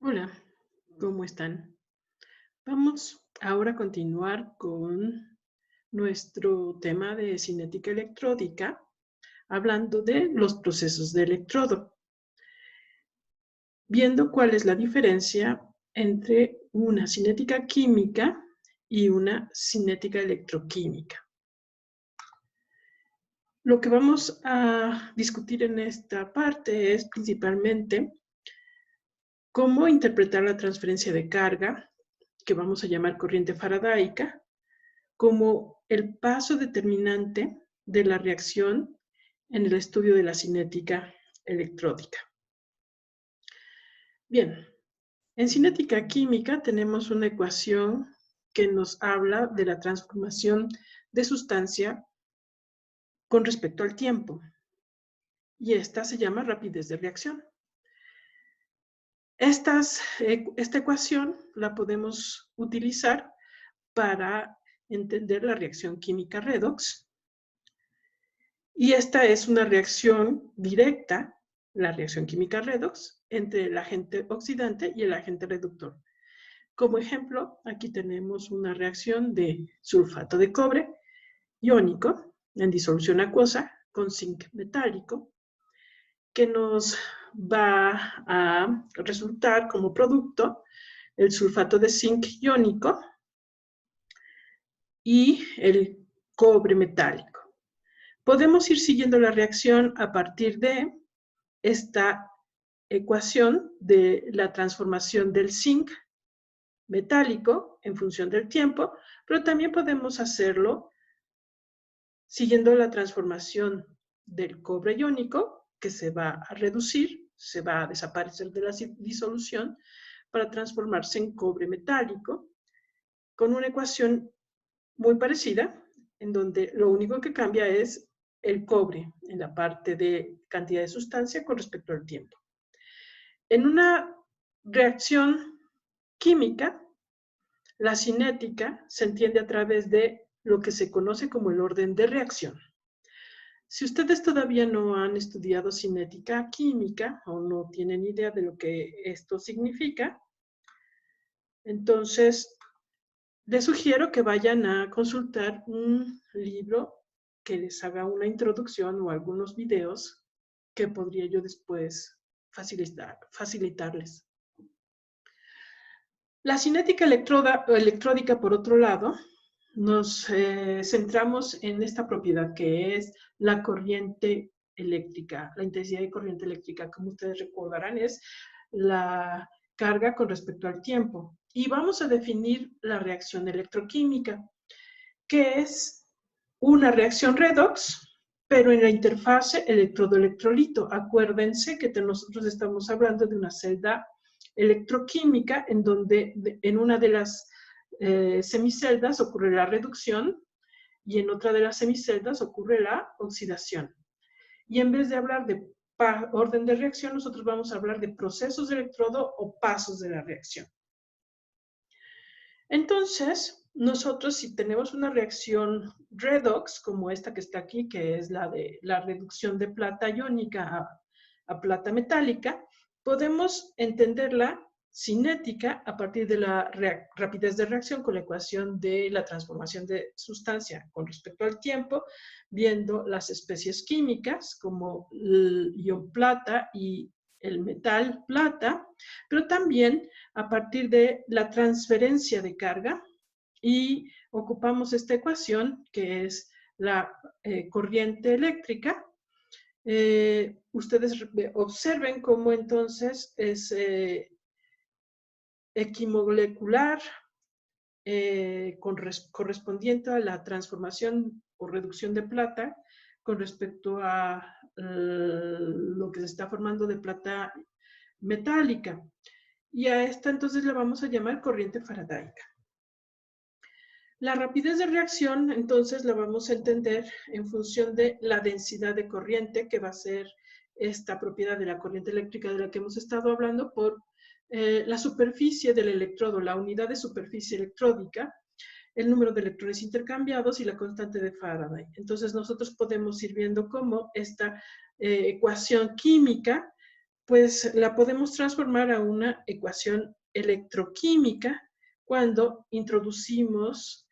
Hola, ¿cómo están? Vamos ahora a continuar con nuestro tema de cinética electródica, hablando de los procesos de electrodo, viendo cuál es la diferencia entre una cinética química y una cinética electroquímica. Lo que vamos a discutir en esta parte es principalmente cómo interpretar la transferencia de carga, que vamos a llamar corriente faradaica, como el paso determinante de la reacción en el estudio de la cinética electródica. Bien, en cinética química tenemos una ecuación que nos habla de la transformación de sustancia con respecto al tiempo, y esta se llama rapidez de reacción. Esta ecuación la podemos utilizar para entender la reacción química redox, y esta es una reacción directa, la reacción química redox, entre el agente oxidante y el agente reductor. Como ejemplo, aquí tenemos una reacción de sulfato de cobre iónico en disolución acuosa con zinc metálico, que nos va a resultar como producto el sulfato de zinc iónico y el cobre metálico. Podemos ir siguiendo la reacción a partir de esta ecuación de la transformación del zinc metálico en función del tiempo, pero también podemos hacerlo siguiendo la transformación del cobre iónico, que se va a reducir, se va a desaparecer de la disolución para transformarse en cobre metálico, con una ecuación muy parecida, en donde lo único que cambia es el cobre en la parte de cantidad de sustancia con respecto al tiempo. En una reacción química, la cinética se entiende a través de lo que se conoce como el orden de reacción. Si ustedes todavía no han estudiado cinética química o no tienen idea de lo que esto significa, entonces les sugiero que vayan a consultar un libro que les haga una introducción o algunos videos que podría yo después facilitarles. La cinética electródica, por otro lado, nos centramos en esta propiedad que es la corriente eléctrica, la intensidad de corriente eléctrica. Como ustedes recordarán, es la carga con respecto al tiempo. Y vamos a definir la reacción electroquímica, que es una reacción redox, pero en la interfase electrodo-electrolito. Acuérdense que nosotros estamos hablando de una celda electroquímica en donde en una de las semiceldas ocurre la reducción y en otra de las semiceldas ocurre la oxidación. Y en vez de hablar de orden de reacción, nosotros vamos a hablar de procesos de electrodo o pasos de la reacción. Entonces, nosotros si tenemos una reacción redox, como esta que está aquí, que es la de la reducción de plata iónica a plata metálica, podemos entenderla cinética a partir de la rapidez de reacción con la ecuación de la transformación de sustancia con respecto al tiempo, viendo las especies químicas como el ion plata y el metal plata, pero también a partir de la transferencia de carga, y ocupamos esta ecuación que es la corriente eléctrica. Ustedes observen cómo entonces es equimolecular correspondiente a la transformación o reducción de plata con respecto a lo que se está formando de plata metálica. Y a esta entonces la vamos a llamar corriente faradaica. La rapidez de reacción entonces la vamos a entender en función de la densidad de corriente, que va a ser esta propiedad de la corriente eléctrica de la que hemos estado hablando, por la superficie del electrodo, la unidad de superficie electródica, el número de electrones intercambiados y la constante de Faraday. Entonces nosotros podemos ir viendo cómo esta ecuación química pues la podemos transformar a una ecuación electroquímica cuando introducimos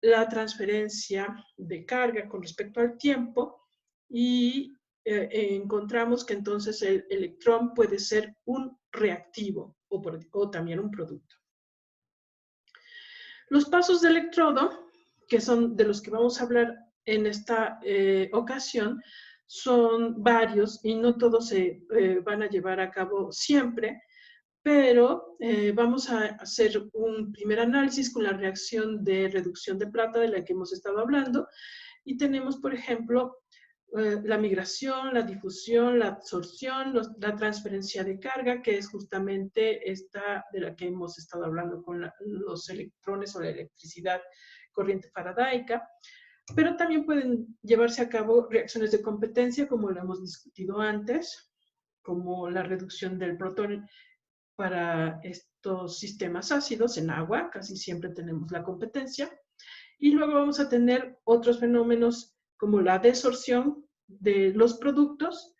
la transferencia de carga con respecto al tiempo y encontramos que entonces el electrón puede ser un reactivo o también un producto. Los pasos de electrodo, que son de los que vamos a hablar en esta ocasión, son varios y no todos se van a llevar a cabo siempre, pero vamos a hacer un primer análisis con la reacción de reducción de plata de la que hemos estado hablando y tenemos, por ejemplo, la migración, la difusión, la absorción, la transferencia de carga, que es justamente esta de la que hemos estado hablando con los electrones o la electricidad corriente faradaica, pero también pueden llevarse a cabo reacciones de competencia, como lo hemos discutido antes, como la reducción del protón para estos sistemas ácidos en agua, casi siempre tenemos la competencia, y luego vamos a tener otros fenómenos como la desorción de los productos.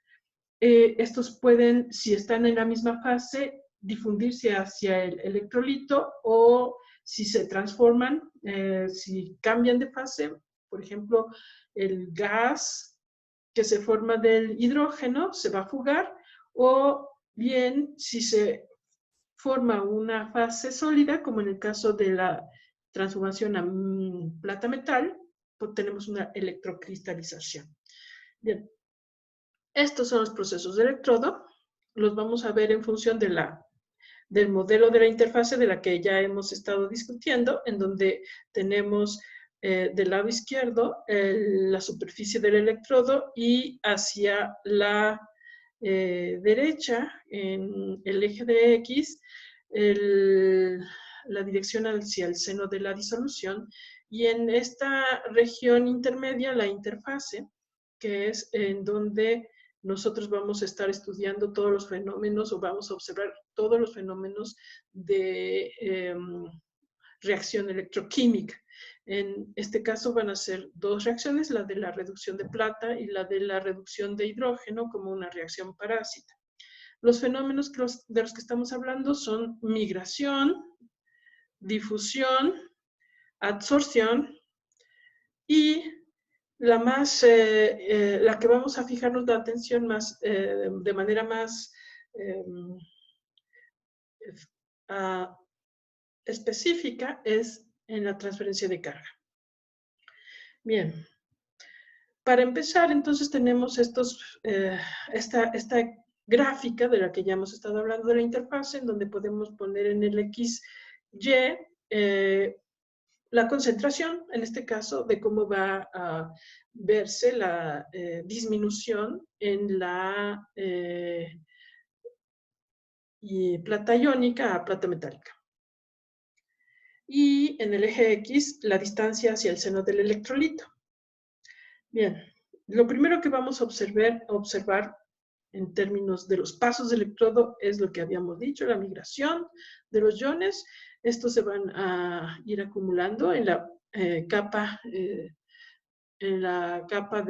Estos pueden, si están en la misma fase, difundirse hacia el electrolito o si se transforman, si cambian de fase, por ejemplo, el gas que se forma del hidrógeno se va a fugar, o bien si se forma una fase sólida, como en el caso de la transformación a plata-metal, pues tenemos una electrocristalización. Bien, estos son los procesos de electrodo. Los vamos a ver en función del modelo de la interfase de la que ya hemos estado discutiendo, en donde tenemos del lado izquierdo la superficie del electrodo y hacia la derecha, en el eje de X, la dirección hacia el seno de la disolución, y en esta región intermedia la interfase, que es en donde nosotros vamos a estar estudiando todos los fenómenos o vamos a observar todos los fenómenos de reacción electroquímica. En este caso van a ser dos reacciones, la de la reducción de plata y la de la reducción de hidrógeno como una reacción parásita. Los fenómenos de los que estamos hablando son migración, difusión, absorción y la que vamos a fijarnos la atención más, de manera más específica es en la transferencia de carga. Bien, para empezar, entonces tenemos esta gráfica de la que ya hemos estado hablando de la interfase, en donde podemos poner en el XY la concentración, en este caso, de cómo va a verse la disminución en la plata iónica a plata metálica. Y en el eje X, la distancia hacia el seno del electrolito. Bien, lo primero que vamos a observar en términos de los pasos de electrodo es lo que habíamos dicho, la migración de los iones. Estos se van a ir acumulando en la capa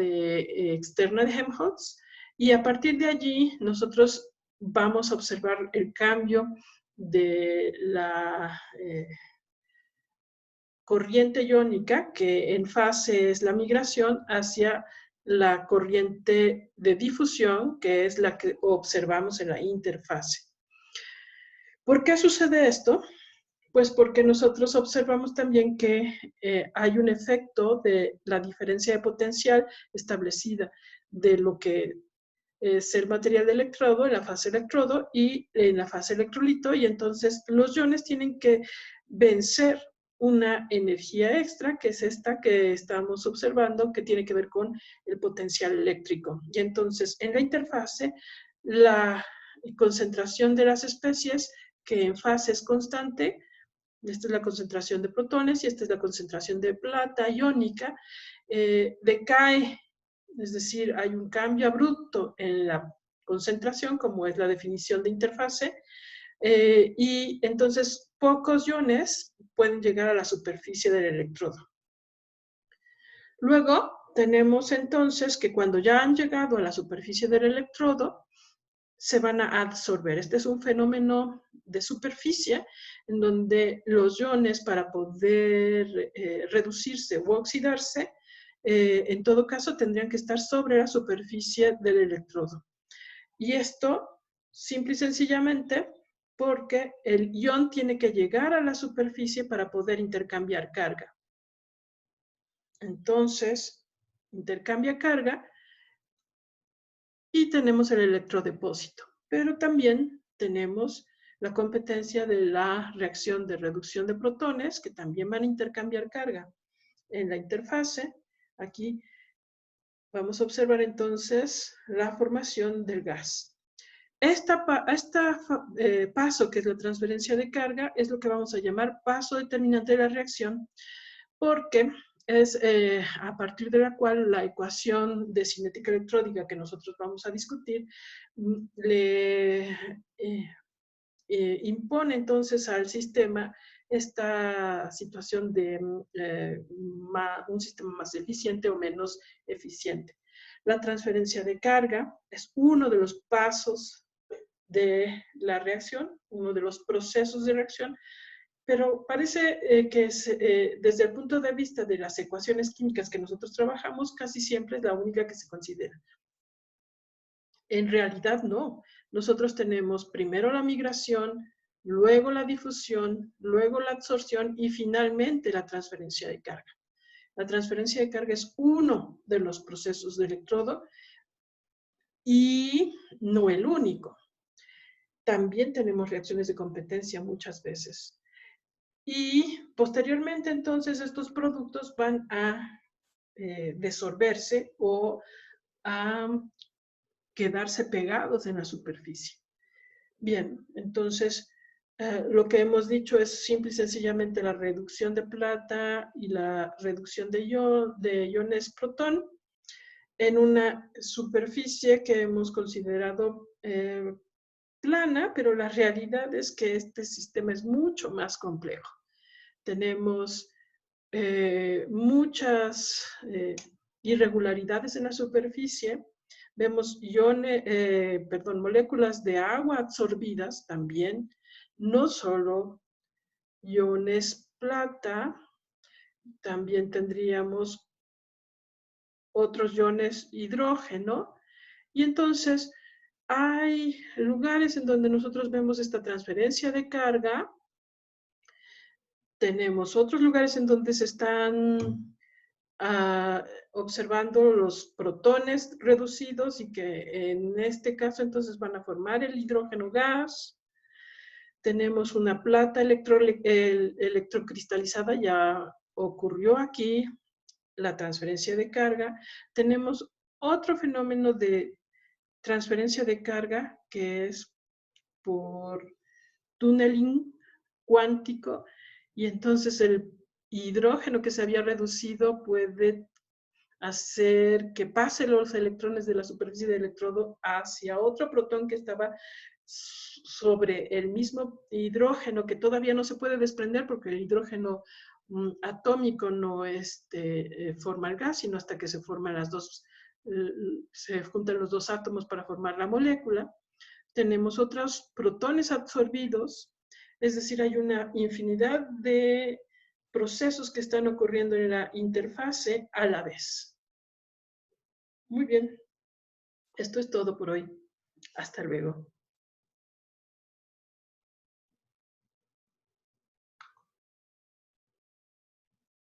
externa de Helmholtz, y a partir de allí nosotros vamos a observar el cambio de la corriente iónica, que en fase es la migración, hacia la corriente de difusión, que es la que observamos en la interfase. ¿Por qué sucede esto? Pues porque nosotros observamos también que hay un efecto de la diferencia de potencial establecida de lo que es el material de electrodo en la fase electrodo y en la fase electrolito, y entonces los iones tienen que vencer una energía extra, que es esta que estamos observando, que tiene que ver con el potencial eléctrico. Y entonces en la interfase, la concentración de las especies, que en fase es constante, esta es la concentración de protones y esta es la concentración de plata iónica, decae, es decir, hay un cambio abrupto en la concentración, como es la definición de interfase, y entonces pocos iones pueden llegar a la superficie del electrodo. Luego tenemos entonces que cuando ya han llegado a la superficie del electrodo, se van a adsorber. Este es un fenómeno de superficie en donde los iones, para poder reducirse o oxidarse, en todo caso tendrían que estar sobre la superficie del electrodo. Y esto, simple y sencillamente, porque el ion tiene que llegar a la superficie para poder intercambiar carga. Entonces, intercambia carga y tenemos el electrodepósito. Pero también tenemos la competencia de la reacción de reducción de protones, que también van a intercambiar carga en la interfase. Aquí vamos a observar entonces la formación del gas. Este paso, que es la transferencia de carga, es lo que vamos a llamar paso determinante de la reacción, porque es a partir de la cual la ecuación de cinética electrónica que nosotros vamos a discutir le impone entonces al sistema esta situación de un sistema más eficiente o menos eficiente. La transferencia de carga es uno de los pasos de la reacción, uno de los procesos de reacción, pero parece que desde el punto de vista de las ecuaciones químicas que nosotros trabajamos, casi siempre es la única que se considera. En realidad no. Nosotros tenemos primero la migración, luego la difusión, luego la absorción y finalmente la transferencia de carga. La transferencia de carga es uno de los procesos de electrodo y no el único. También tenemos reacciones de competencia muchas veces. Y posteriormente, entonces, estos productos van a desorberse o a quedarse pegados en la superficie. Bien, entonces, lo que hemos dicho es simple y sencillamente la reducción de plata y la reducción de iones protón en una superficie que hemos considerado plana, pero la realidad es que este sistema es mucho más complejo. Tenemos muchas irregularidades en la superficie. Vemos moléculas de agua absorbidas también, no solo iones plata, también tendríamos otros iones hidrógeno, y entonces hay lugares en donde nosotros vemos esta transferencia de carga. Tenemos otros lugares en donde se están observando los protones reducidos y que en este caso entonces van a formar el hidrógeno gas. Tenemos una plata electrocristalizada, ya ocurrió aquí la transferencia de carga. Tenemos otro fenómeno de transferencia de carga que es por tunneling cuántico, y entonces el hidrógeno que se había reducido puede hacer que pase los electrones de la superficie del electrodo hacia otro protón que estaba sobre el mismo hidrógeno, que todavía no se puede desprender porque el hidrógeno atómico no forma el gas, sino hasta que se forman se juntan los dos átomos para formar la molécula. Tenemos otros protones absorbidos, es decir, hay una infinidad de procesos que están ocurriendo en la interfase a la vez. Muy bien, esto es todo por hoy. Hasta luego.